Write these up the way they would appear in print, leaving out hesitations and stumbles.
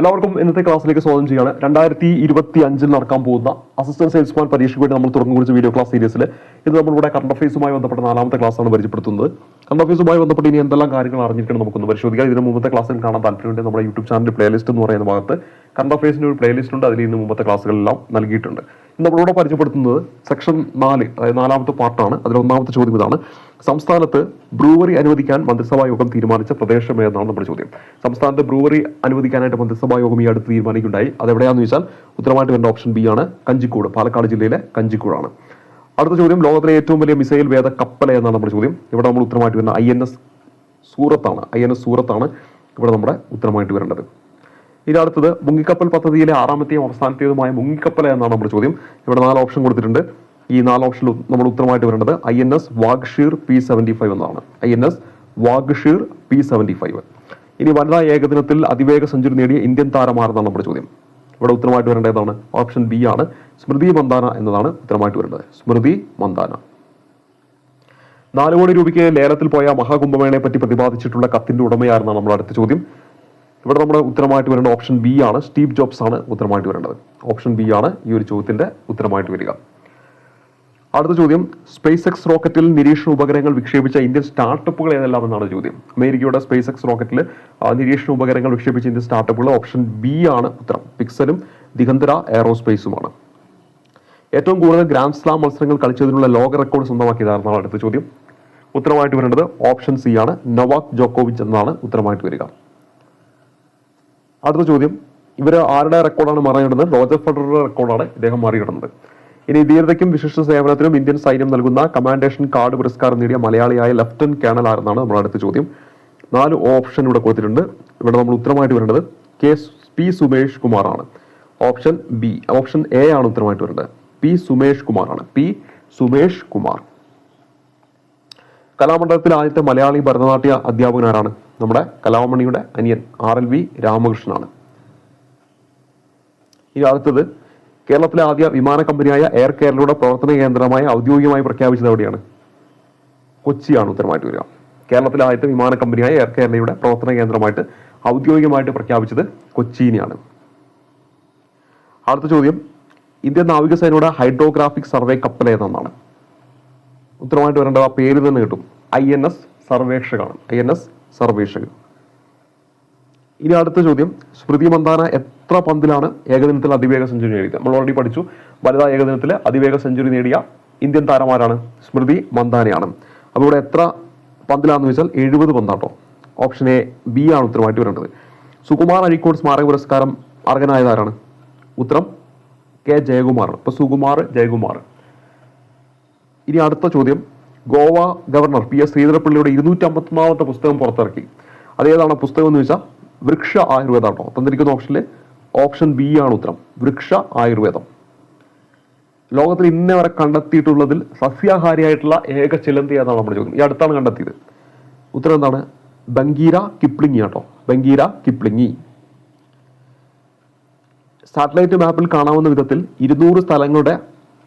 എല്ലാവർക്കും ഇന്നത്തെ ക്ലാസ്സിലേക്ക് സ്വാഗതം ചെയ്യാണ്. 2025 നടക്കാൻ പോകുന്ന അസിസ്റ്റന്റ് സെയിൽസ്മാൻ പരീക്ഷയ്ക്ക് വേണ്ടി നമ്മൾ തുറന്നു കുറിച്ച വീഡിയോ ക്ലാസ് സീരീസിൽ ഇത് നമ്മളിവിടെ കറണ്ട് അഫയേഴ്സുമായി ബന്ധപ്പെട്ട 4ാമത്തെ ക്ലാസ്സാണ് പരിചയപ്പെടുത്തുന്നത്. കറണ്ട് അഫയേഴ്സുമായി ബന്ധപ്പെട്ട് ഇനി എന്തെല്ലാം കാര്യങ്ങൾ അറിഞ്ഞിരിക്കണം നമുക്കൊന്ന് പരിശോധിക്കാം. ഇതിന് മുമ്പത്തെ ക്ലാസ്സിൽ കാണാൻ താല്പര്യമുണ്ട്. നമ്മുടെ യൂട്യൂബ് ചാനൽ പ്ലേലിസ്റ്റ് എന്ന് പറയുന്ന ഭാഗത്ത് കറണ്ട് അഫയേഴ്സിന്റെ ഒരു പ്ലേലിസ്റ്റ് ഉണ്ട്. അതിൽ ഇന്ന് മുമ്പത്തെ ക്ലാസ്സുകളെല്ലാം നൽകിയിട്ടുണ്ട്. നമ്മളിവിടെ പരിചയപ്പെടുത്തുന്നത് സെക്ഷൻ 4, അതായത് 4ാമത്തെ പാർട്ടാണ്. അതിൽ 1ാമത്തെ ചോദ്യം ഇതാണ്: സംസ്ഥാനത്ത് ബ്രൂവറി അനുവദിക്കാൻ മന്ത്രിസഭാ യോഗം തീരുമാനിച്ച പ്രദേശം ഏതാണ് നമ്മുടെ ചോദ്യം. സംസ്ഥാനത്ത് ബ്രൂവറി അനുവദിക്കാനായിട്ട് മന്ത്രിസഭാ യോഗം ഈ അടുത്ത് തീരുമാനിക്കുകയുണ്ടായി. അതെവിടെയാണെന്ന് ചോദിച്ചാൽ ഉത്തരമായിട്ട് വരുന്ന ഓപ്ഷൻ ബി ആണ്, കഞ്ചിക്കോട്, പാലക്കാട് ജില്ലയിലെ കഞ്ചിക്കോടാണ്. അടുത്ത ചോദ്യം: ലോകത്തിലെ ഏറ്റവും വലിയ മിസൈൽ വേദ കപ്പൽ എന്നാണ് നമ്മുടെ ചോദ്യം. ഇവിടെ നമ്മൾ ഉത്തരമായിട്ട് വരുന്ന INS സൂറത്താണ് ഇവിടെ നമ്മുടെ ഉത്തരമായിട്ട് വരേണ്ടത്. ഇനി അടുത്തത് മുങ്ങിക്കപ്പൽ പദ്ധതിയിലെ 6ാമത്തെയും അവസാനത്തേതുമായ മുങ്ങിക്കപ്പൽ എന്നാണ് നമ്മുടെ ചോദ്യം. ഇവിടെ 4 ഓപ്ഷൻ കൊടുത്തിട്ടുണ്ട്. ഈ 4 ഓപ്ഷനിൽ നമ്മൾ ഉത്തരമായിട്ട് വരേണ്ടത് INS വാഗ്ഷീർ P75 എന്നതാണ്. INS Vagsheer P75. ഇനി വനിതാ ഏകദിനത്തിൽ അതിവേഗ സെഞ്ചുറി നേടിയ ഇന്ത്യൻ താരമാരെന്നാണ് നമ്മുടെ ചോദ്യം. ഇവിടെ ഉത്തരമായിട്ട് വരേണ്ടതാണ് ഓപ്ഷൻ ബി ആണ്, സ്മൃതി മന്ദാന എന്നതാണ് ഉത്തരമായിട്ട് വരേണ്ടത്. സ്മൃതി മന്ദാന. 4 കോടി രൂപയ്ക്ക് ലേലത്തിൽ പോയ മഹാകുംഭമേളയെ പറ്റി പ്രതിപാദിച്ചിട്ടുള്ള കത്തിന്റെ ഉടമയായിരുന്നാണ് നമ്മുടെ അടുത്ത ചോദ്യം. ഇവിടെ നമ്മുടെ ഉത്തരമായിട്ട് വരേണ്ട ഓപ്ഷൻ ബി ആണ്, സ്റ്റീവ് ജോബ്സ് ആണ് ഉത്തരമായിട്ട് വരേണ്ടത്. ഓപ്ഷൻ ബി ആണ് ഈ ഒരു ചോദ്യത്തിന്റെ ഉത്തരമായിട്ട് വരിക. അടുത്ത ചോദ്യം: സ്പേസ് എക്സ് റോക്കറ്റിൽ നിരീക്ഷണ ഉപകരണങ്ങൾ വിക്ഷേപിച്ച ഇന്ത്യൻ സ്റ്റാർട്ടപ്പുകൾ ഏതെല്ലാം എന്നാണ് ചോദ്യം. അമേരിക്കയുടെ സ്പേസ് എക്സ് റോക്കറ്റിൽ നിരീക്ഷണ ഉപകരണങ്ങൾ വിക്ഷേപിച്ച ഇന്ത്യൻ സ്റ്റാർട്ടപ്പുകൾ ഓപ്ഷൻ ബി ആണ് ഉത്തരം. പിക്സലും ദിഗന്തര എയറോസ്പേസുമാണ്. ഏറ്റവും കൂടുതൽ ഗ്രാൻഡ് സ്ലാം മത്സരങ്ങൾ കളിച്ചതിനുള്ള ലോക റെക്കോർഡ് സ്വന്തമാക്കിയതാണെന്നാണ് അടുത്ത ചോദ്യം. ഉത്തരമായിട്ട് വരേണ്ടത് ഓപ്ഷൻ സി ആണ്, നൊവാക് ജോക്കോവിച്ച് എന്നാണ് ഉത്തരമായിട്ട് വരിക. അടുത്ത ചോദ്യം: ഇവർ ആരുടെ റെക്കോർഡാണ് മറികടന്നത്? റോജർ ഫെഡററുടെ റെക്കോർഡാണ് ഇദ്ദേഹം മറികടന്നത്. ഇനി ധീരതയ്ക്കും വിശിഷ്ട സേവനത്തിനും ഇന്ത്യൻ സൈന്യം നൽകുന്ന കമാൻഡേഷൻ കാർഡ് പുരസ്കാരം നേടിയ മലയാളിയായ ലെഫ്റ്റനന്റ് കേണൽ ആരെന്നാണ് നമ്മുടെ അടുത്ത ചോദ്യം. 4 ഓപ്ഷൻ ഇവിടെ കൊടുത്തിട്ടുണ്ട്. ഇവിടെ നമ്മൾ ഉത്തരമായിട്ട് വരേണ്ടത് P സുമേഷ് കുമാർ ആണ്. ഓപ്ഷൻ ബി, ഓപ്ഷൻ എ ആണ് ഉത്തരമായിട്ട് വരേണ്ടത്. P സുമേഷ് കുമാർ ആണ്. P സുമേഷ് കുമാർ. കലാമണ്ഡലത്തിലെ ആദ്യത്തെ മലയാളി ഭരതനാട്യ അധ്യാപകൻ ആരാണ്? നമ്മുടെ കലാമണിയുടെ അനിയൻ RLV രാമകൃഷ്ണനാണ്. ഇനി അടുത്തത്: കേരളത്തിലെ ആദ്യ വിമാന കമ്പനിയായ എയർ കേരളയുടെ പ്രവർത്തന കേന്ദ്രമായി ഔദ്യോഗികമായി പ്രഖ്യാപിച്ചത് എവിടെയാണ്? കൊച്ചിയാണ് ഉത്തരമായിട്ട് വരിക. കേരളത്തിലെ ആദ്യത്തെ വിമാന കമ്പനിയായ എയർ കേരളയുടെ പ്രവർത്തന കേന്ദ്രമായിട്ട് ഔദ്യോഗികമായിട്ട് പ്രഖ്യാപിച്ചത് കൊച്ചിയിനെയാണ്. അടുത്ത ചോദ്യം: ഇന്ത്യൻ നാവികസേനയുടെ ഹൈഡ്രോഗ്രാഫിക് സർവേ കപ്പൽ ഏതെന്നാണ്? ഉത്തരമായിട്ട് വരേണ്ടത് ആ പേര് തന്നെ കിട്ടും, INS സർവേക്ഷകാണ്. INS സർവേക്ഷകൻ. ഇനി അടുത്ത ചോദ്യം: സ്മൃതി മന്ദാന എത്ര പന്തിലാണ് ഏകദിനത്തിൽ അതിവേഗ സെഞ്ചുറി നേടിയത്? നമ്മൾ ഓൾറെഡി പഠിച്ചു. വനിതാ ഏകദിനത്തിൽ അതിവേഗ സെഞ്ചുറി നേടിയ ഇന്ത്യൻ താരമാരാണ്? സ്മൃതി മന്ദാനയാണ്. അപ്പോൾ ഇവിടെ എത്ര പന്തിലാണെന്ന് വെച്ചാൽ 70 പന്താട്ടോ. ഓപ്ഷൻ എ, ബി ആണ് ഉത്തരമായിട്ട് വരേണ്ടത്. സുകുമാർ അഴീക്കോട് സ്മാരക പുരസ്കാരം അർഹനായതാരാണ്? ഉത്തരം K ജയകുമാറാണ്. ഇപ്പൊ സുകുമാർ ജയകുമാർ. ഇനി അടുത്ത ചോദ്യം: ഗോവ ഗവർണർ PS ശ്രീധരപ്പിള്ളിയുടെ 251ാമത്തെ പുസ്തകം പുറത്തിറക്കി. അതേതാണ് പുസ്തകം എന്ന് വെച്ചാൽ വൃക്ഷ ആയുർവേദം കേട്ടോ. തന്നിരിക്കുന്ന ഓപ്ഷനിൽ ഓപ്ഷൻ ബി ആണ് ഉത്തരം, വൃക്ഷ ആയുർവേദം. ലോകത്തിൽ ഇന്നേ വരെ കണ്ടെത്തിയിട്ടുള്ളതിൽ സസ്യാഹാരിയായിട്ടുള്ള ഏക ചിലന്തി ഏതാണ് നമ്മുടെ ചോദ്യം. ഈ അടുത്താണ് കണ്ടെത്തിയത്. ഉത്തരം എന്താണ്? ബംഗീര കിപ്ലിംഗി കേട്ടോ, ബംഗീര കിപ്ലിംഗി. സാറ്റലൈറ്റ് മാപ്പിൽ കാണാവുന്ന വിധത്തിൽ 200 സ്ഥലങ്ങളുടെ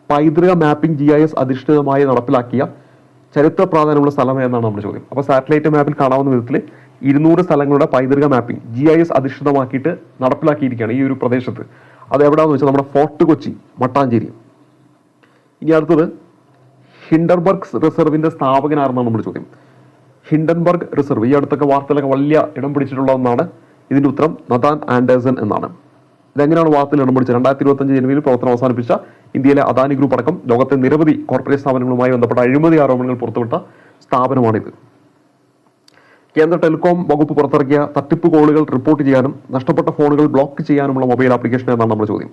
പൈതൃക മാപ്പിംഗ് GIS അധിഷ്ഠിതമായി നടപ്പിലാക്കിയ ചരിത്ര പ്രാധാന്യമുള്ള സ്ഥലം ഏതാണ് നമ്മുടെ ചോദ്യം. അപ്പോൾ സാറ്റലൈറ്റ് മാപ്പിൽ കാണാവുന്ന വിധത്തിൽ 200 സ്ഥലങ്ങളുടെ പൈതൃക മാപ്പിംഗ് GIS അധിഷ്ഠിതമാക്കിയിട്ട് നടപ്പിലാക്കിയിരിക്കുകയാണ് ഈ ഒരു പ്രദേശത്ത്. അത് എവിടെയാണെന്ന് വെച്ചാൽ നമ്മുടെ ഫോർട്ട് കൊച്ചി, മട്ടാഞ്ചേരി. ഇനി അടുത്തത്: ഹിൻഡൻബർഗ് റിസർവിന്റെ സ്ഥാപകനാണെന്നാണ് നമ്മുടെ ചോദ്യം. ഹിൻഡൻബർഗ് റിസർവ് ഈ അടുത്തൊക്കെ വാർത്തയിലൊക്കെ വലിയ ഇടം പിടിച്ചിട്ടുള്ള ഒന്നാണ്. ഇതിന്റെ ഉത്തരം നഥാൻ ആൻഡേഴ്സൺ എന്നാണ്. ഇതെങ്ങനെയാണ് വാർത്തയിൽ ഇടം പിടിച്ചത്? 2025 ജനുവരിയിൽ പ്രവർത്തനം അവസാനിപ്പിച്ച ഇന്ത്യയിലെ അദാനി ഗ്രൂപ്പ് അടക്കം ലോകത്തെ നിരവധി കോർപ്പറേറ്റ് സ്ഥാപനങ്ങളുമായി ബന്ധപ്പെട്ട അഴിമതി ആരോപണങ്ങൾ പുറത്തുവിട്ട സ്ഥാപനമാണിത്. കേന്ദ്ര ടെലികോം വകുപ്പ് പുറത്തിറക്കിയ തട്ടിപ്പ് കോളുകൾ റിപ്പോർട്ട് ചെയ്യാനും നഷ്ടപ്പെട്ട ഫോണുകൾ ബ്ലോക്ക് ചെയ്യാനുമുള്ള മൊബൈൽ ആപ്ലിക്കേഷൻ എന്നാണ് നമ്മുടെ ചോദ്യം.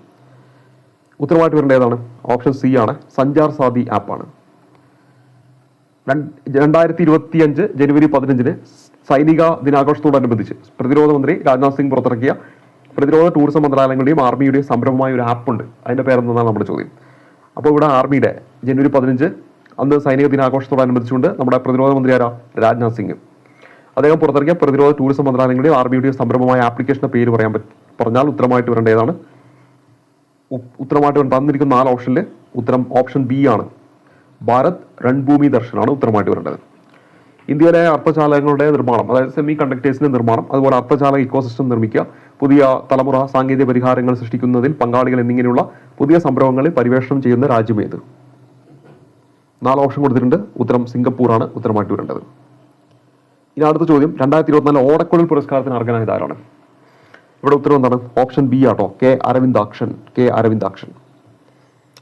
ഉത്തരമായിട്ട് വരേണ്ട ഏതാണ്? ഓപ്ഷൻ സി ആണ്, സഞ്ചാർ സാദി ആപ്പാണ്. 2025 ജനുവരി 15 സൈനിക ദിനാഘോഷത്തോടനുബന്ധിച്ച് പ്രതിരോധ മന്ത്രി രാജ്നാഥ് സിംഗ് പുറത്തിറക്കിയ പ്രതിരോധ ടൂറിസം മന്ത്രാലയങ്ങളുടെയും ആർമിയുടെയും സംരംഭമായ ഒരു ആപ്പ് ഉണ്ട്. അതിന്റെ പേരെന്താണ് നമ്മുടെ ചോദ്യം. അപ്പോൾ ഇവിടെ ആർമിയുടെ ജനുവരി 15 അന്ന് സൈനിക ദിനാഘോഷത്തോടനുബന്ധിച്ചുകൊണ്ട് നമ്മുടെ പ്രതിരോധ മന്ത്രി ആരാ? രാജ്നാഥ് സിംഗ്. അദ്ദേഹം പുറത്തിറക്കിയ പ്രതിരോധ ടൂറിസം മന്ത്രാലയങ്ങളുടെയും ആർമിയുടെയും സംരംഭമായ ആപ്ലിക്കേഷന്റെ പേര് പറഞ്ഞാൽ ഉത്തരമായിട്ട് വരേണ്ട ഏതാണ്? ഉത്തരമായിട്ട് തന്നിരിക്കുന്ന 4 ഓപ്ഷനിൽ ഉത്തരം ഓപ്ഷൻ ബി ആണ്, ഭാരത് രൺഭൂമി ദർശനാണ് ഉത്തരമായിട്ട് വരേണ്ടത്. ഇന്ത്യയിലെ അർദ്ധചാലകങ്ങളുടെ നിർമ്മാണം, അതായത് സെമി കണ്ടക്ടേഴ്സിന്റെ നിർമ്മാണം, അതുപോലെ അർദ്ധചാലക ഇക്കോസിസ്റ്റം നിർമ്മിക്കുക, പുതിയ തലമുറ സാങ്കേതിക പരിഹാരങ്ങൾ സൃഷ്ടിക്കുന്നതിൽ പങ്കാളികൾ എന്നിങ്ങനെയുള്ള പുതിയ സംരംഭങ്ങളിൽ പരിവേഷണം ചെയ്യുന്ന രാജ്യമേത്? 4 ഓപ്ഷൻ കൊടുത്തിട്ടുണ്ട്. ഉത്തരം സിംഗപ്പൂറാണ് ഉത്തരമായിട്ട് വരേണ്ടത്. ഇനി അടുത്ത ചോദ്യം, 2024 ഓടക്കുഴൽ പുരസ്കാരത്തിന് അർഹനായത് ആരാണ്? ഇവിടെ ഉത്തരം എന്താണ്? ഓപ്ഷൻ ബി ആട്ടോ, കെ അരവിന്ദാക്ഷൻ.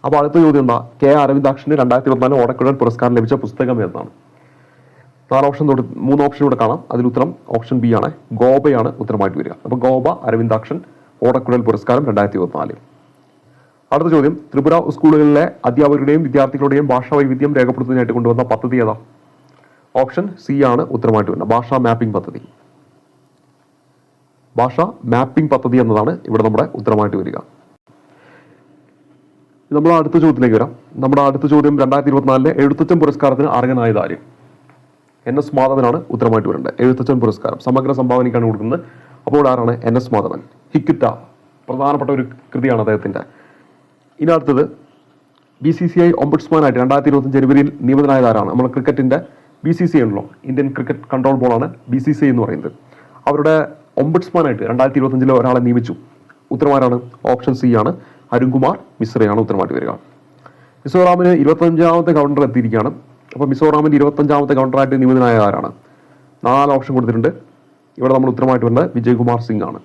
അപ്പോൾ അടുത്ത ചോദ്യം എന്താ? കെ അരവിന്ദാക്ഷന് 2024 ഓടക്കുഴൽ പുരസ്കാരം ലഭിച്ച പുസ്തകം ഏതാണ്? 3 ഓപ്ഷൻ ഇവിടെ കാണാം. അതിൽ ഉത്തരം ഓപ്ഷൻ ബി ആണ്, ഗോപയാണ് ഉത്തരമായിട്ട് വരിക. അപ്പോൾ ഗോപ അരവിന്ദാക്ഷൻ ഓടക്കുഴൽ പുരസ്കാരം 2024. അടുത്ത ചോദ്യം, ത്രിപുര സ്കൂളുകളിലെ അധ്യാപകരുടെയും വിദ്യാർത്ഥികളുടെയും ഭാഷാ വൈവിധ്യം രേഖപ്പെടുത്തുന്നതിനായിട്ട് കൊണ്ടുവന്ന പദ്ധതി ഏതാ? ഓപ്ഷൻ സി ആണ് ഉത്തരമായിട്ട് വരുന്നത്, ഭാഷാ മാപ്പിംഗ് പദ്ധതി. ഭാഷാ മാപ്പിംഗ് പദ്ധതി എന്നതാണ് ഇവിടെ നമ്മുടെ ഉത്തരമായിട്ട് വരിക. നമ്മൾ അടുത്ത ചോദ്യത്തിലേക്ക് വരാം. നമ്മുടെ അടുത്ത ചോദ്യം, 2024 എഴുത്തച്ഛൻ പുരസ്കാരത്തിന് അർഹനായത് ആര്? NS മാധവനാണ് ഉത്തരമായിട്ട് വരേണ്ടത്. എഴുത്തച്ഛൻ പുരസ്കാരം സമഗ്ര സംഭാവനയ്ക്കാണ് കൊടുക്കുന്നത്. അപ്പോൾ ആരാണ്? NS മാധവൻ. ഹിക്കിറ്റ പ്രധാനപ്പെട്ട ഒരു കൃതിയാണ് അദ്ദേഹത്തിന്റെ. ഇനി അടുത്തത്, BCCI ഓംബുഡ്സ്മാനായിട്ട് 2025 ജനുവരിയിൽ നിയമിതനായത് ആരാണ്? നമ്മൾ ക്രിക്കറ്റിന്റെ BCCI ഉണ്ടല്ലോ, ഇന്ത്യൻ ക്രിക്കറ്റ് കൺട്രോൾ ബോർഡാണ് BCCI എന്ന് പറയുന്നത്. അവരുടെ ഓംബുഡ്സ്മാനായിട്ട് 2025 ഒരാളെ നിയമിച്ചു. ഉത്തരമാരാണ്? ഓപ്ഷൻ സി ആണ്, അരുൺകുമാർ മിശ്രയാണ് ഉത്തരമായിട്ട് വരിക. മിസോറാമിന് 25ാമത്തെ ഗവർണർ എത്തിയിരിക്കുകയാണ്. അപ്പോൾ മിസോറാമിന്റെ 25ാമത്തെ ഗവർണറായിട്ട് നിയമിതനായ ആരാണ്? 4 ഓപ്ഷൻ കൊടുത്തിട്ടുണ്ട്. ഇവിടെ നമ്മൾ ഉത്തരമായിട്ട് വരുന്നത് വിജയ്കുമാർ സിംഗ് ആണ്.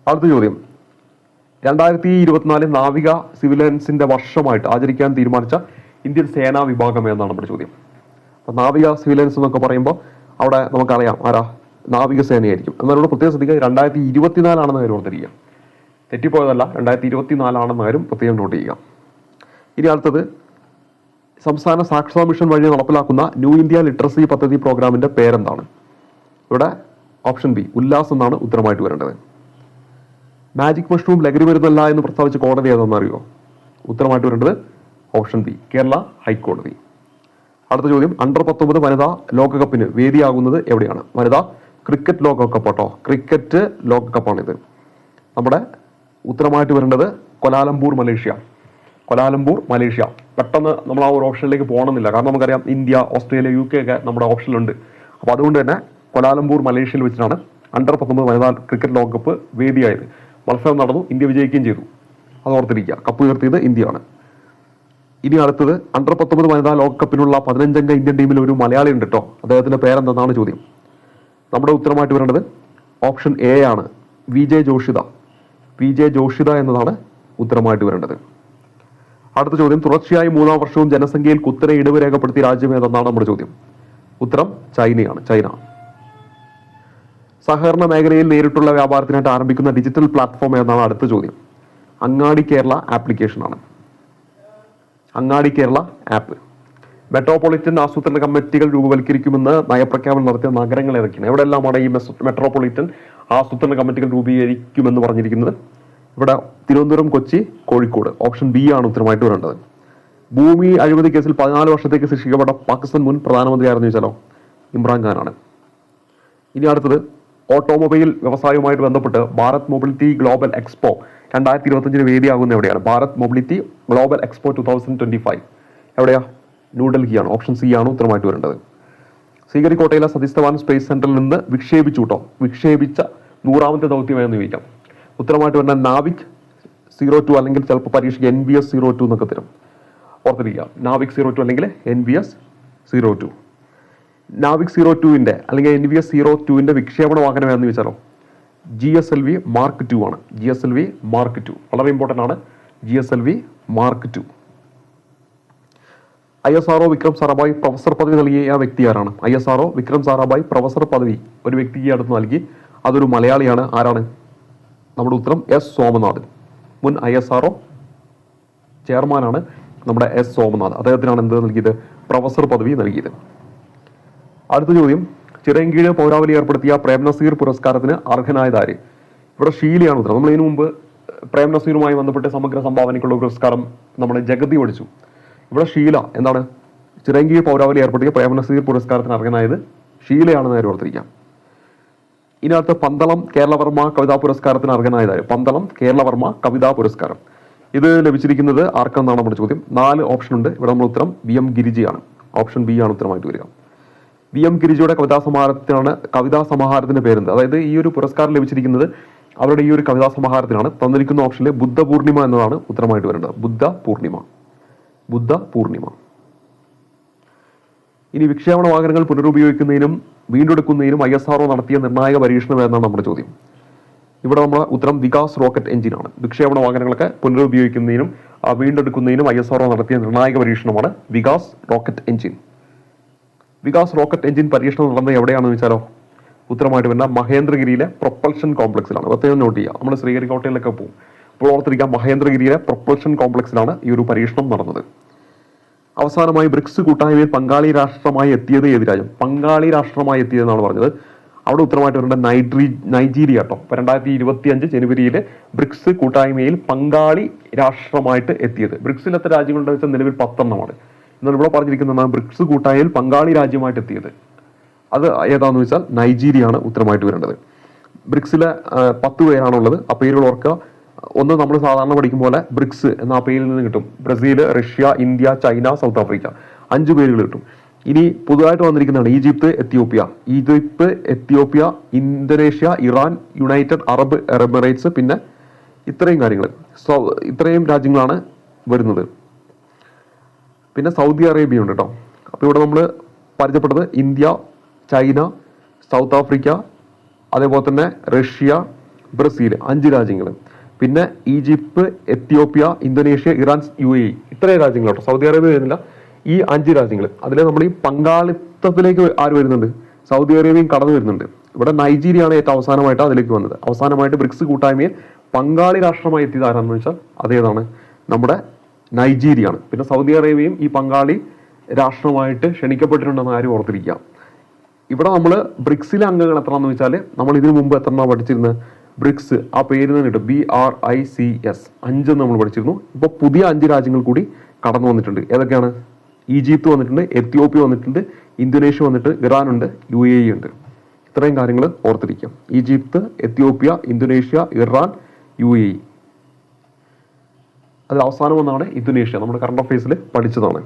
അടുത്ത ചോദ്യം, 2024 നാവിക സിവിലിയൻസിന്റെ വർഷമായിട്ട് ആചരിക്കാൻ തീരുമാനിച്ച ഇന്ത്യൻ സേനാ വിഭാഗം എന്നാണ് നമ്മുടെ ചോദ്യം. അപ്പോൾ നാവിക സിവിലിയൻസ് എന്നൊക്കെ പറയുമ്പോൾ അവിടെ നമുക്കറിയാം ആരാ? നാവികസേനയായിരിക്കും. എന്നാലും പ്രത്യേകം ശ്രദ്ധിക്കുക, 2024 ആണെന്ന് കാര്യം ഓർത്തിരിക്കുക. തെറ്റിപ്പോയതല്ല, 2024 ആണെന്ന കാര്യം പ്രത്യേകം നോട്ട് ചെയ്യുക. ഇനി അടുത്തത്, സംസ്ഥാന സാക്ഷരതാ മിഷൻ വഴി നടപ്പിലാക്കുന്ന ന്യൂ ഇന്ത്യ ലിറ്ററസി പദ്ധതി പ്രോഗ്രാമിന്റെ പേരെന്താണ്? ഇവിടെ ഓപ്ഷൻ ബി ഉല്ലാസ് എന്നാണ് ഉത്തരമായിട്ട് വരേണ്ടത്. മാജിക് മഷ്റൂം ലഹരി മരുന്നല്ല എന്ന് പ്രസ്താവിച്ച കോടതി ഏതെന്ന് അറിയുമോ? ഉത്തരമായിട്ട് വരേണ്ടത് ഓപ്ഷൻ ബി കേരള ഹൈക്കോടതി. അടുത്ത ചോദ്യം, അണ്ടർ-19 വനിതാ ലോകകപ്പിന് വേദിയാകുന്നത് എവിടെയാണ്? വനിതാ ക്രിക്കറ്റ് ലോകകപ്പ് കേട്ടോ, ക്രിക്കറ്റ് ലോകകപ്പാണിത്. നമ്മുടെ ഉത്തരമായിട്ട് വരേണ്ടത് കൊലാലംപൂർ മലേഷ്യ. പെട്ടെന്ന് നമ്മൾ ആ ഒരു ഓപ്ഷനിലേക്ക് പോകണമെന്നില്ല, കാരണം നമുക്കറിയാം ഇന്ത്യ, ഓസ്ട്രേലിയ, UK ഒക്കെ നമ്മുടെ ഓപ്ഷനിലുണ്ട്. അപ്പോൾ അതുകൊണ്ട് തന്നെ കൊലാലംപൂർ മലേഷ്യയിൽ വെച്ചിട്ടാണ് അണ്ടർ-19 വനിതാ ക്രിക്കറ്റ് ലോകകപ്പ് വേദിയായത്. മത്സരം നടന്നു, ഇന്ത്യ വിജയിക്കുകയും ചെയ്തു. അത് ഓർത്തിരിക്കുക, കപ്പ് ഉയർത്തിയത് ഇന്ത്യയാണ്. ഇനി അടുത്തത്, അണ്ടർ-19 വനിതാ ലോകകപ്പിനുള്ള 15-അംഗ ഇന്ത്യൻ ടീമിൽ ഒരു മലയാളി ഉണ്ട് കേട്ടോ. അദ്ദേഹത്തിന്റെ പേരെന്തെന്നാണ് ചോദ്യം. നമ്മുടെ ഉത്തരമായിട്ട് വരേണ്ടത് ഓപ്ഷൻ എ ആണ്, VJ ജോഷിത എന്നതാണ് ഉത്തരമായിട്ട് വരേണ്ടത്. അടുത്ത ചോദ്യം, തുടർച്ചയായി 3-ാം വർഷവും ജനസംഖ്യയിൽ കുത്തനെ ഇടിവ് രേഖപ്പെടുത്തിയ രാജ്യം ഏതെന്നാണ് നമ്മുടെ ചോദ്യം. ഉത്തരം ചൈനയാണ്, ചൈന. സഹകരണ മേഖലയിൽ നേരിട്ടുള്ള വ്യാപാരത്തിനായിട്ട് ആരംഭിക്കുന്ന ഡിജിറ്റൽ പ്ലാറ്റ്ഫോം ഏതാണ് അടുത്ത ചോദ്യം. അങ്ങാടി കേരള ആപ്ലിക്കേഷൻ ആണ്. അങ്ങാടി കേരള ആപ്പ്. മെട്രോപൊളിറ്റൻ ആസൂത്രണ കമ്മിറ്റികൾ രൂപവൽക്കരിക്കുമെന്ന് നയപ്രഖ്യാപനം നടത്തിയ നഗരങ്ങൾ ഏതൊക്കെയാണ്? എവിടെയെല്ലാമാണ് ഈ മെട്രോപൊളിറ്റൻ ആസൂത്രണ കമ്മിറ്റികൾ രൂപീകരിക്കുമെന്ന് പറഞ്ഞിരിക്കുന്നത്? ഇവിടെ തിരുവനന്തപുരം, കൊച്ചി, കോഴിക്കോട്. ഓപ്ഷൻ ബി ആണ് ഉത്തരമായിട്ട് വരേണ്ടത്. ഭൂമി അഴിമതി കേസിൽ 14 വർഷത്തേക്ക് ശിക്ഷിക്കപ്പെട്ട പാകിസ്ഥാൻ മുൻ പ്രധാനമന്ത്രി ആരെന്ന് ചോദിച്ചാലോ? ഇമ്രാൻഖാനാണ്. ഇനി അടുത്തത്, ഓട്ടോമൊബൈൽ വ്യവസായവുമായിട്ട് ബന്ധപ്പെട്ട് ഭാരത് മൊബിലിറ്റി ഗ്ലോബൽ എക്സ്പോ 2025 വേദിയാകുന്ന എവിടെയാണ്? ഭാരത് മൊബിലിറ്റി ഗ്ലോബൽ എക്സ്പോ 2025 എവിടെയാ? ന്യൂഡൽഹിയാണ്. ഓപ്ഷൻ സി ആണ് ഉത്തരമായിട്ട് വരേണ്ടത്. ശ്രീഹരിക്കോട്ടയിലെ സതീഷ് ധവാൻ സ്പേസ് സെന്ററിൽ നിന്ന് വിക്ഷേപിച്ച 100ാമത്തെ ദൗത്യമായെന്ന് ചോദിക്കാം. ഉത്തരമായിട്ട് വരുന്ന നാവിക് 02 അല്ലെങ്കിൽ ചിലപ്പോൾ പരീക്ഷയ്ക്ക് NVS 02 എന്നൊക്കെ തരും. ഓർത്തിരിക്കുക, നാവിക് 02 അല്ലെങ്കിൽ NVS 02. നാവിക് 02-ന്റെ അല്ലെങ്കിൽ NVS 02-ന്റെ വിക്ഷേപണ വാഹനം ഏതെന്ന് ചോദിച്ചാലോ? GSLV Mark II ആണ്. GSLV Mark II വളരെ ഇമ്പോർട്ടൻ്റ് ആണ്. GSLV Mark II. ISRO Vikram Sarabhai professor പദവി നൽകിയ വ്യക്തി ആരാണ്? ISRO വിക്രം സാരാഭായ് പ്രൊഫസർ പദവി ഒരു വ്യക്തിക്ക് അടുത്ത് നൽകി. അതൊരു മലയാളിയാണ്. ആരാണ്? നമ്മുടെ ഉത്തരം S സോമനാഥ്. മുൻ ISRO ചെയർമാനാണ് നമ്മുടെ S സോമനാഥ്. അദ്ദേഹത്തിനാണ് എന്ത് നൽകിയത്? പ്രൊഫസർ പദവി നൽകിയത്. അടുത്ത ചോദ്യം, ചിറയൻകീഴ് പൗരാവലി ഏർപ്പെടുത്തിയ പ്രേം നസീർ പുരസ്കാരത്തിന് അർഹനായത് ആര്? ഇവിടെ ഷീലയാണ് ഉത്തരം. നമ്മൾ ഇതിനു മുമ്പ് പ്രേം നസീറുമായി ബന്ധപ്പെട്ട് സമഗ്ര സംഭാവനയ്ക്കുള്ള പുരസ്കാരം നമ്മുടെ ജഗതി പഠിച്ചു. ഇവിടെ ഷീല എന്താണ്? ചിറയൻകീഴ് പൗരാവലി ഏർപ്പെടുത്തിയ പ്രേം നസീർ പുരസ്കാരത്തിന് അർഹനായത് ഷീലയാണെന്ന് കാര്യം ഓർത്തിരിക്കാം. ഇതിനകത്ത് പന്തളം കേരളവർമ്മ കവിതാ പുരസ്കാരത്തിന് അർഹനായത് ആര്? പന്തളം കേരളവർമ്മ കവിതാ പുരസ്കാരം. ഇത് ലഭിച്ചിരിക്കുന്നത് ആർക്കെന്നാണ് നമ്മുടെ ചോദ്യം. 4 ഓപ്ഷൻ ഉണ്ട്. ഇവിടെ നമ്മൾ ഉത്തരം VM ഗിരിജയാണ്. ഓപ്ഷൻ ബി ആണ് ഉത്തരമായിട്ട് വരിക. VM ഗിരിജയുടെ കവിതാ സമാഹാരത്തിന്റെ പേരെന്ത്? അതായത് ഈ ഒരു പുരസ്കാരം ലഭിച്ചിരിക്കുന്നത് അവരുടെ ഈ ഒരു കവിതാ സമാഹാരത്തിനാണ്. തന്നിരിക്കുന്ന ഓപ്ഷനിൽ ബുദ്ധ പൂർണിമ എന്നതാണ് ഉത്തരമായിട്ട് വരേണ്ടത്. ബുദ്ധ പൂർണിമ. ഇനി വിക്ഷേപണ വാഹനങ്ങൾ പുനരുപയോഗിക്കുന്നതിനും വീണ്ടെടുക്കുന്നതിനും ISRO നടത്തിയ നിർണായക പരീക്ഷണം എന്നാണ് നമ്മുടെ ചോദ്യം. ഇവിടെ നമ്മുടെ ഉത്തരം വികാസ് റോക്കറ്റ് എഞ്ചിൻ ആണ്. വിക്ഷേപണ വാഹനങ്ങളൊക്കെ പുനരുപയോഗിക്കുന്നതിനും വീണ്ടെടുക്കുന്നതിനും ISRO നടത്തിയ നിർണായക പരീക്ഷണമാണ് Vikas rocket engine. Vikas rocket engine പരീക്ഷണം നടന്നത് എവിടെയാണെന്ന് വെച്ചാലോ ഉത്തരമായിട്ട് വരുന്ന മഹേന്ദ്രഗിരിയിലെ പ്രൊപ്പൽഷൻ കോംപ്ലക്സിലാണ്. പ്രത്യേകം നോട്ട് ചെയ്യുക. നമ്മൾ ശ്രീഹരിക്കോട്ടയിലൊക്കെ പോകും. അപ്പോൾ ഓർത്തിരിക്കാം, മഹേന്ദ്രഗിരിയിലെ പ്രൊപ്പൽഷൻ കോംപ്ലക്സിലാണ് ഈ ഒരു പരീക്ഷണം നടന്നത്. അവസാനമായി ബ്രിക്സ് കൂട്ടായ്മയിൽ പങ്കാളി രാഷ്ട്രമായി എത്തിയത് ഏത് രാജ്യം? പങ്കാളി രാഷ്ട്രമായി എത്തിയതെന്നാണ് പറഞ്ഞത്. അവിടെ ഉത്തരമായിട്ട് വരേണ്ട നൈജീരിയ കേട്ടോ. ഇപ്പൊ 2025 ജനുവരിയിൽ ബ്രിക്സ് കൂട്ടായ്മയിൽ പങ്കാളി രാഷ്ട്രമായിട്ട് എത്തിയത്. ബ്രിക്സിൽ എത്ര രാജ്യങ്ങളുടെ വെച്ചാൽ നിലവിൽ 10 എണ്ണമാണ്. എന്നാൽ ഇവിടെ പറഞ്ഞിരിക്കുന്നതാണ് ബ്രിക്സ് കൂട്ടായ്മയിൽ പങ്കാളി രാജ്യമായിട്ട് എത്തിയത്. അത് ഏതാണെന്ന് വെച്ചാൽ നൈജീരിയ ആണ് ഉത്തരമായിട്ട് വരേണ്ടത്. ബ്രിക്സിലെ 10 പേരാണുള്ളത്. ആ പേരുകൾ ഓർക്കുക. ഒന്ന് നമ്മൾ സാധാരണ പഠിക്കും പോലെ ബ്രിക്സ് എന്ന ആ പേരിൽ നിന്ന് കിട്ടും. Brazil, Russia, India, China, South Africa 5 പേരുകൾ കിട്ടും. ഇനി പുതുതായിട്ട് വന്നിരിക്കുന്നതാണ് Egypt, Ethiopia, Indonesia, Iran, United Arab Emirates, പിന്നെ ഇത്രയും രാജ്യങ്ങളാണ് വരുന്നത്. പിന്നെ സൗദി അറേബ്യ ഉണ്ട് കേട്ടോ. അപ്പോൾ ഇവിടെ നമ്മൾ പരിചയപ്പെട്ടത് ഇന്ത്യ, ചൈന, സൗത്ത് ആഫ്രിക്ക, അതേപോലെ തന്നെ റഷ്യ, ബ്രസീൽ 5 രാജ്യങ്ങൾ. പിന്നെ Egypt, Ethiopia, Indonesia, Iran, UAE ഇത്രയും രാജ്യങ്ങൾ കേട്ടോ. സൗദി അറേബ്യ വരുന്നില്ല. ഈ 5 രാജ്യങ്ങൾ. അതിൽ നമ്മൾ ഈ പങ്കാളിത്തത്തിലേക്ക് ആര് വരുന്നുണ്ട്? സൗദി അറേബ്യയും കടന്നു വരുന്നുണ്ട്. ഇവിടെ നൈജീരിയ ആണ് ഏറ്റവും അവസാനമായിട്ട് അതിലേക്ക് വന്നത്. അവസാനമായിട്ട് ബ്രിക്സ് കൂട്ടായ്മയിൽ പങ്കാളി രാഷ്ട്രമായി എത്തിയത് ആരാണെന്ന് വെച്ചാൽ അതേതാണ്? നമ്മുടെ നൈജീരിയ ആണ്. പിന്നെ സൗദി അറേബ്യയും ഈ പങ്കാളി രാഷ്ട്രമായിട്ട് ക്ഷണിക്കപ്പെട്ടിട്ടുണ്ടെന്ന് ആരും ഓർത്തിരിക്കുക. ഇവിടെ നമ്മൾ ബ്രിക്സിലെ അംഗങ്ങൾ എത്രയാണെന്ന് വെച്ചാൽ നമ്മൾ ഇതിനു മുമ്പ് എത്ര പഠിച്ചിരുന്നത്? ബ്രിക്സ് ആ പേര് തന്നെ കിട്ടും. BRICS 5 നമ്മൾ പഠിച്ചിരുന്നു. ഇപ്പോൾ പുതിയ 5 രാജ്യങ്ങൾ കൂടി കടന്നു വന്നിട്ടുണ്ട്. ഏതൊക്കെയാണ്? ഈജിപ്ത് വന്നിട്ടുണ്ട്, എത്യോപ്യ വന്നിട്ടുണ്ട്, ഇന്തോനേഷ്യ വന്നിട്ട്, ഇറാൻ ഉണ്ട്, UAE ഉണ്ട്. ഇത്രയും കാര്യങ്ങൾ ഓർത്തിരിക്കാം. Egypt, Ethiopia, Indonesia, Iran, UAE. അതിൽ അവസാനം ഒന്നാണ് ഇന്തോനേഷ്യ. നമ്മുടെ കറണ്ട് അഫയേഴ്സിൽ പഠിച്ചതാണ്.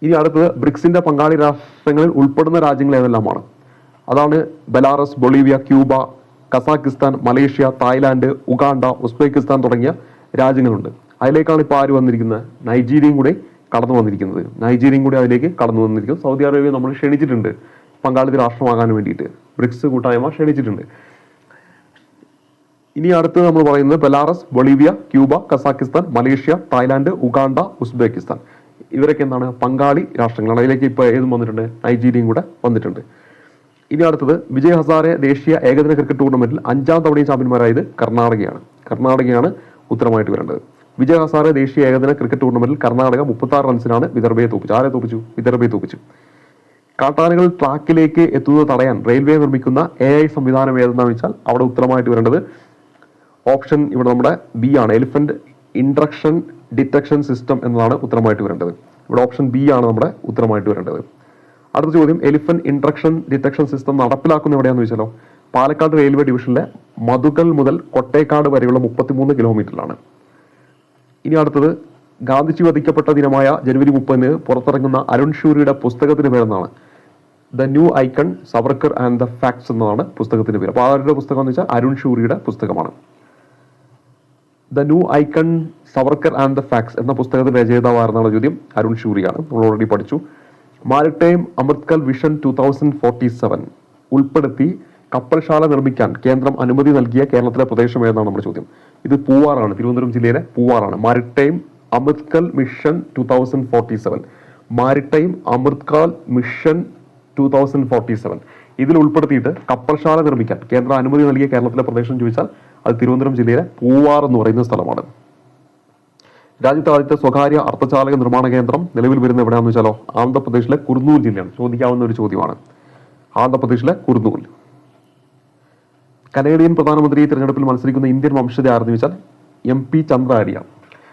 ഇനി അടുത്തത് ബ്രിക്സിന്റെ പങ്കാളി രാഷ്ട്രങ്ങളിൽ ഉൾപ്പെടുന്ന രാജ്യങ്ങൾ ഏതെല്ലാമാണ്? അതാണ് Belarus, Bolivia, Cuba, Kazakhstan, Malaysia, Thailand, Uganda, Uzbekistan തുടങ്ങിയ രാജ്യങ്ങളുണ്ട്. അതിലേക്കാണ് ഇപ്പോൾ ആര് വന്നിരിക്കുന്നത്? നൈജീരിയയും കൂടെ കടന്നു വന്നിരിക്കുന്നത്. അതിലേക്ക് കടന്നു വന്നിരിക്കുന്നു. സൗദി അറേബ്യ നമ്മൾ ക്ഷണിച്ചിട്ടുണ്ട് പങ്കാളിത്ത രാഷ്ട്രമാകാൻ വേണ്ടിയിട്ട്. ബ്രിക്സ് കൂട്ടായ്മ ക്ഷണിച്ചിട്ടുണ്ട്. ഇനി അടുത്ത് നമ്മൾ പറയുന്നത് Belarus, Bolivia, Cuba, Kazakhstan, Malaysia, Thailand, Uganda, Uzbekistan. ഇവരൊക്കെ എന്താണ്? പങ്കാളി രാഷ്ട്രങ്ങളാണ്. അതിലേക്ക് ഇപ്പോൾ ഏതും വന്നിട്ടുണ്ട്? നൈജീരിയയും കൂടെ വന്നിട്ടുണ്ട്. ഇനി അടുത്തത് വിജയ് ഹസാരെ ദേശീയ ഏകദിന ക്രിക്കറ്റ് ടൂർണമെന്റിൽ 5ാം തവണയും ചാമ്പ്യന്മാരായത് കർണാടകയാണ് ഉത്തരമായിട്ട് വരേണ്ടത്. വിജയ് ഹസാരെ ദേശീയ ഏകദിന ക്രിക്കറ്റ് ടൂർണമെന്റിൽ കർണാടക 36 റൺസിനാണ് വിദർഭയെ തോപ്പിച്ചു. ആരെ തോപ്പിച്ചു? വിദർഭയെ തോപ്പിച്ചു. കാട്ടാനകൾ ട്രാക്കിലേക്ക് എത്തുന്നത് തടയാൻ റെയിൽവേ നിർമ്മിക്കുന്ന AI സംവിധാനം ഏതെന്നാണ് വെച്ചാൽ അവിടെ ഉത്തരമായിട്ട് വരേണ്ടത് ഓപ്ഷൻ ഇവിടെ നമ്മുടെ B ആണ്. എലിഫന്റ് ഇൻട്രക്ഷൻ ഡിറ്റക്ഷൻ സിസ്റ്റം എന്നതാണ് ഉത്തരമായിട്ട് വരേണ്ടത്. ഇവിടെ ഓപ്ഷൻ B ആണ് നമ്മുടെ ഉത്തരമായിട്ട് വരേണ്ടത്. അടുത്ത ചോദ്യം, എലിഫന്റ് ഇൻട്രക്ഷൻ ഡിറ്റക്ഷൻ സിസ്റ്റം നടപ്പിലാക്കുന്ന എവിടെയാണെന്ന് വെച്ചാലോ പാലക്കാട് റെയിൽവേ ഡിവിഷനിലെ മധുക്കൽ മുതൽ കൊട്ടേക്കാട് വരെയുള്ള 33 കിലോമീറ്ററിലാണ്. ഇനി അടുത്തത്, ഗാന്ധിജി വധിക്കപ്പെട്ട ദിനമായ ജനുവരി 30 പുറത്തിറങ്ങുന്ന അരുൺ ഷൂറിയുടെ പുസ്തകത്തിന് പേരെന്നാണ്? The new icon, Savarkar and the facts എന്നതാണ് പുസ്തകത്തിന്റെ പേര്. അപ്പോൾ ആരുടെ പുസ്തകം എന്ന് വെച്ചാൽ അരുൺ ഷൂറിയുടെ പുസ്തകമാണ്. The new icon, Savarkar and the facts എന്ന പുസ്തകത്തിന്റെ രചയിതാവായിരുന്നുള്ള ചോദ്യം അരുൺ ഷൂറിയാണ്. നമ്മൾ ഓൾറെഡി പഠിച്ചു. മാരിടൈം അമൃത്കൽ വിഷൻ 2047 ഉൾപ്പെടുത്തി കപ്പൽശാല നിർമ്മിക്കാൻ കേന്ദ്രം അനുമതി നൽകിയ കേരളത്തിലെ പ്രദേശം ഏതാണ് നമ്മുടെ ചോദ്യം. ഇത് പൂവാറാണ്. തിരുവനന്തപുരം ജില്ലയിലെ പൂവാറാണ്. Maritime Amrit Kaal mission 2047. Maritime Amrit Kaal mission 2047 ഇതിൽ ഉൾപ്പെടുത്തിയിട്ട് കപ്പൽശാല നിർമ്മിക്കാൻ കേന്ദ്ര അനുമതി നൽകിയ കേരളത്തിലെ പ്രദേശം ചോദിച്ചാൽ അത് തിരുവനന്തപുരം ജില്ലയിലെ പൂവാർ എന്ന് പറയുന്ന സ്ഥലമാണ്. രാജ്യത്തെ ആദ്യത്തെ സ്വകാര്യ അർദ്ധചാലക നിർമ്മാണ കേന്ദ്രം നിലവിൽ വരുന്ന എവിടെയാണെന്ന് വെച്ചാലോ ആന്ധ്രാപ്രദേശിലെ കുർനൂൽ ജില്ലയാണ്. ചോദിക്കാവുന്ന ഒരു ചോദ്യമാണ്. ആന്ധ്രാപ്രദേശിലെ കുർനൂൽ. കനേഡിയൻ പ്രധാനമന്ത്രി തിരഞ്ഞെടുപ്പിൽ മത്സരിക്കുന്ന ഇന്ത്യൻ വംശജ ആരെന്ന് വെച്ചാൽ MP ചന്ദ്ര ആര്യ.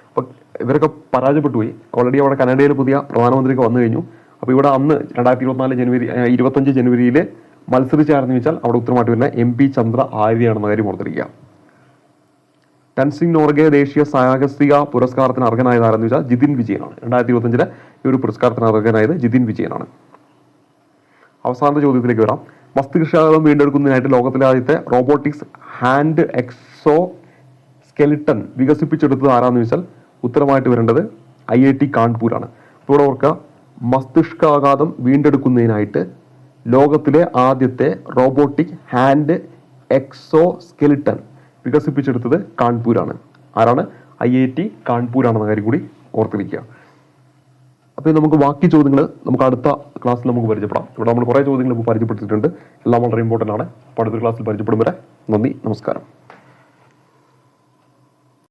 അപ്പൊ ഇവരൊക്കെ പരാജയപ്പെട്ടു പോയി. ഓൾറെഡി അവിടെ കനഡയിൽ പുതിയ പ്രധാനമന്ത്രിയൊക്കെ വന്നു കഴിഞ്ഞു. അപ്പോൾ ഇവിടെ അന്ന് 2025 ജനുവരിയിൽ മത്സരിച്ചാരെന്ന് വെച്ചാൽ അവിടെ ഉത്തരമായിട്ട് വരുന്ന MP ചന്ദ്ര ആര്യയാണെന്ന കാര്യം ഓർത്തിരിക്കുക. ടെൻസിംഗ് നോർഗെ ദേശീയ സാഹസിക പുരസ്കാരത്തിന് അർഹനായത് ആരെന്ന് വെച്ചാൽ ജിതിൻ വിജയനാണ്. 2025 ഈ ഒരു പുരസ്കാരത്തിന് അർഹനായത് ജിതിൻ വിജയനാണ്. അവസാനത്തെ ചോദ്യത്തിലേക്ക് വരാം. മസ്തിഷ്കാഘാതം വീണ്ടെടുക്കുന്നതിനായിട്ട് ലോകത്തിലെ ആദ്യത്തെ റോബോട്ടിക്സ് ഹാൻഡ് എക്സോ സ്കെലിട്ടൺ വികസിപ്പിച്ചെടുത്തത് ആരാന്ന് വെച്ചാൽ ഉത്തരമായിട്ട് വരേണ്ടത് IIT കാൺപൂരാണ്. അപ്പോൾ ഇവിടെ ഓർക്കുക, മസ്തിഷ്കാഘാതം വീണ്ടെടുക്കുന്നതിനായിട്ട് ലോകത്തിലെ ആദ്യത്തെ റോബോട്ടിക് ഹാൻഡ് എക്സോ സ്കെലിട്ടൺ വികസിപ്പിച്ചെടുത്തത് കാൺപൂരാണ്. ആരാണ്? IIT കാൺപൂരാണെന്ന കാര്യം കൂടി ഓർത്തിരിക്കുക. അപ്പോൾ നമുക്ക് ബാക്കി ചോദ്യങ്ങൾ നമുക്ക് അടുത്ത ക്ലാസ്സിൽ നമുക്ക് പരിചയപ്പെടാം. ഇവിടെ നമ്മൾ കുറേ ചോദ്യങ്ങൾ ഇപ്പോൾ പരിചയപ്പെടുത്തിയിട്ടുണ്ട്. എല്ലാം വളരെ ഇമ്പോർട്ടൻ്റ് ആണ്. അപ്പോൾ അടുത്ത ക്ലാസ്സിൽ പരിചയപ്പെടും വരെ നന്ദി, നമസ്കാരം.